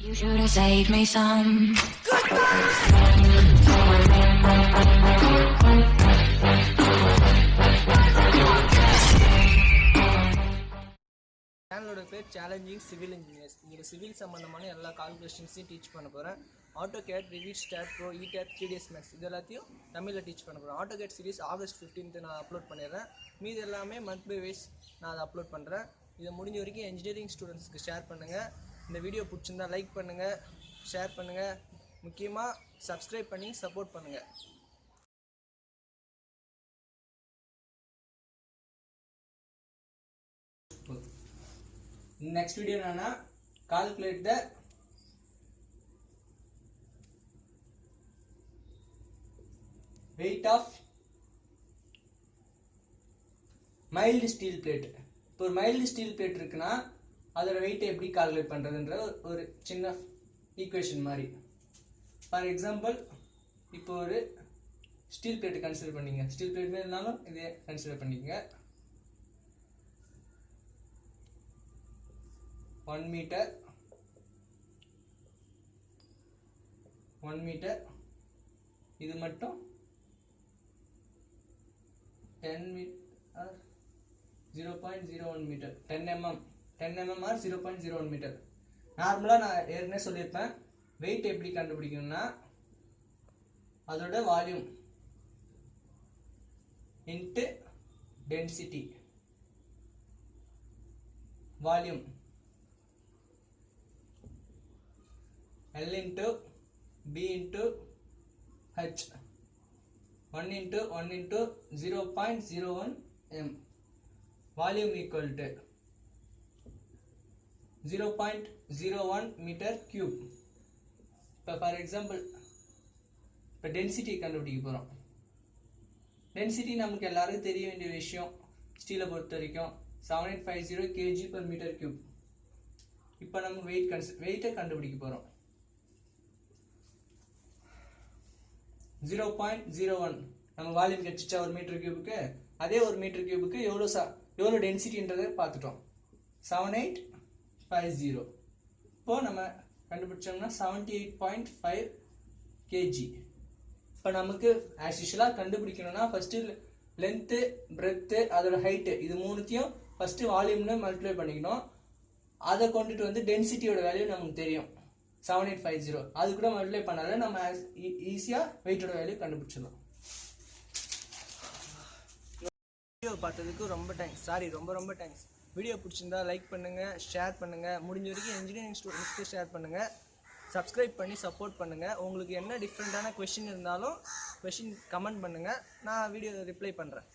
You should have saved me some. சேனலோட பேர் challenging civil engineers. இங்கே சிவில் சம்மந்தமான எல்லா கால்குலேஷன்ஸையும் டீச் பண்ண போகிறேன். AutoCAD, Revit, Stat Pro, ETAB, 3ds Max இது எல்லாத்தையும் தமிழில் டீச் பண்ண போகிறேன். AutoCAD சீரிஸ் August 15th நான் அப்லோட் பண்ணிடுறேன். மீது எல்லாமே மந்த் பை வைஸ் நான் அதை அப்லோட் பண்ணுறேன். இதை முடிஞ்ச வரைக்கும் இன்ஜினியரிங் ஸ்டூடெண்ட்ஸ்க்கு ஷேர் பண்ணுங்கள். இந்த வீடியோ பிடிச்சிருந்தா லைக் பண்ணுங்கள், ஷேர் பண்ணுங்கள், முக்கியமாக சப்ஸ்கிரைப் பண்ணி சப்போர்ட் பண்ணுங்கள். Next video nana calculate the weight of mild steel plate. இப்போ ஒரு மைல்டு ஸ்டீல் பிளேட் இருக்குன்னா அதோட வெயிட்டை எப்படி கால்குலேட் பண்ணுறதுன்ற ஒரு சின்ன ஈக்குவேஷன் மாதிரி. ஃபார் எக்ஸாம்பிள் இப்போ ஒரு ஸ்டீல் பிளேட் கன்சிடர் பண்ணிங்க. ஸ்டீல் பிளேட் மாதிரி இருந்தாலும் இதே கன்சிடர் பண்ணிக்கங்க. 1 மீட்டர் இது மட்டும் 10 metre 0.01 metre 10 mm or 0.01 metre. நார்மலாக நான் ஏற்கனவே சொல்லியிருப்பேன், வெயிட் எப்படி கண்டுபிடிக்கணும்னா அதோட volume into density. Volume L into B into H 1 into 0.01 m. Volume equal to 0.01 meter cube. இப்போ ஃபார் எக்ஸாம்பிள் இப்போ டென்சிட்டி கண்டுபிடிக்க போகிறோம். டென்சிட்டி நமக்கு எல்லாருக்கும் தெரிய வேண்டிய விஷயம். ஸ்டீலை பொறுத்த வரைக்கும் 7850 kg/m3. இப்போ நம்ம வெயிட்டை கண்டுபிடிக்க போகிறோம். 0.01 நம்ம வால்யூம் கிடைச்சிச்சா ஒரு மீட்டர் கியூபுக்கு. அதே ஒரு மீட்டர் கியூபுக்கு எவ்வளோ டென்சிட்டின்றதை பார்த்துட்டோம். 7850. இப்போ நம்ம கண்டுபிடிச்சோம்னா 78.5 kg. இப்போ நமக்கு ஆஸ் யூஷுவலாக கண்டுபிடிக்கணும்னா ஃபர்ஸ்ட் லென்த்து, பிரெத்து, அதோட ஹைட்டு இது மூணுத்தையும் ஃபர்ஸ்ட் வால்யூம்னு மல்டிப்ளை பண்ணிக்கணும். அதை கொண்டுட்டு வந்து டென்சிட்டியோட வேல்யூ நமக்கு தெரியும் 7850. அது கூட மல்டிப்ளை பண்ணால நம்ம ஈஸியாக வெயிட்டோட வேல்யூ கண்டுபிடிச்சிடலாம். வீடியோ பார்த்ததுக்கு ரொம்ப தேங்க்ஸ். வீடியோ பிடிச்சிருந்தா லைக் பண்ணுங்கள், ஷேர் பண்ணுங்கள். முடிஞ்ச வரைக்கும் இன்ஜினியரிங் ஸ்டூடெண்ட்ஸ்க்கு ஷேர் பண்ணுங்கள். சப்ஸ்கிரைப் பண்ணி சப்போர்ட் பண்ணுங்கள். உங்களுக்கு என்ன டிஃப்ரெண்ட்டான கொஷின் இருந்தாலும் கமெண்ட் பண்ணுங்கள், நான் வீடியோ ரிப்ளை பண்ணுறேன்.